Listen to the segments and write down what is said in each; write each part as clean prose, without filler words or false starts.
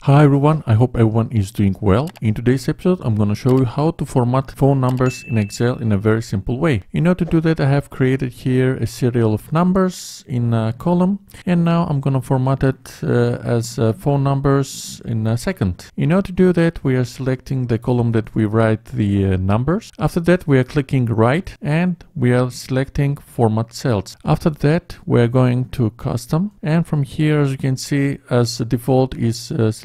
Hi everyone, I hope everyone is doing well. In today's episode, I'm going to show you how to format phone numbers in Excel in a very simple way. In order to do that, I have created here a serial of numbers in a column, and now I'm going to format it as phone numbers in a second. In order to do that, we are selecting the column that we write the numbers. After that, we are clicking right and we are selecting format cells. After that, we are going to custom, and from here, as you can see, as the default is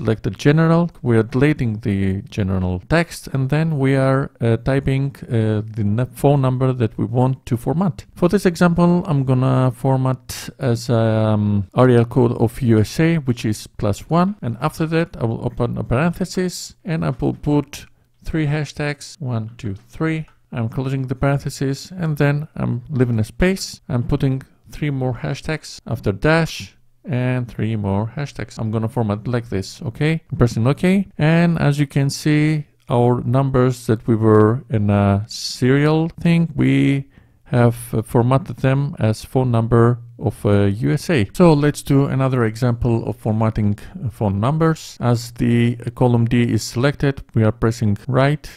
selected general, we are deleting the general text, and then we are typing the phone number that we want to format. For this example, I'm gonna format as area code of USA, which is +1, and after that I will open a parenthesis and I will put 3 hashtags, 1, 2, 3. I'm closing the parenthesis and then I'm leaving a space. I'm putting 3 more hashtags after dash and 3 more hashtags. I'm gonna format like this, okay? I'm pressing OK, and as you can see, our numbers that we were in a serial thing, we have formatted them as phone number of USA. So let's do another example of formatting phone numbers. As the column D is selected, we are pressing right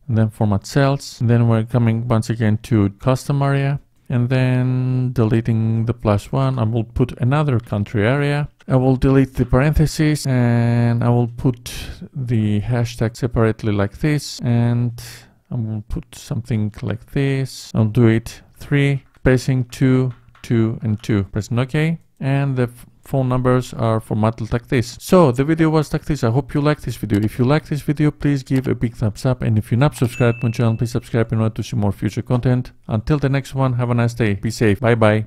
and then format cells, and then we're coming once again to custom area, and then deleting the +1. I will put another country area. I will delete the parentheses and I will put the hashtag separately like this, and I will put something like this. I'll do it 3, spacing 2, 2 and 2. Pressing OK, and the phone numbers are formatted like this. So the video was like this. I hope you liked this video. If you like this video, please give a big thumbs up, and if you're not subscribed to my channel, please subscribe in order to see more future content. Until the next one, have a nice day. Be safe. Bye bye.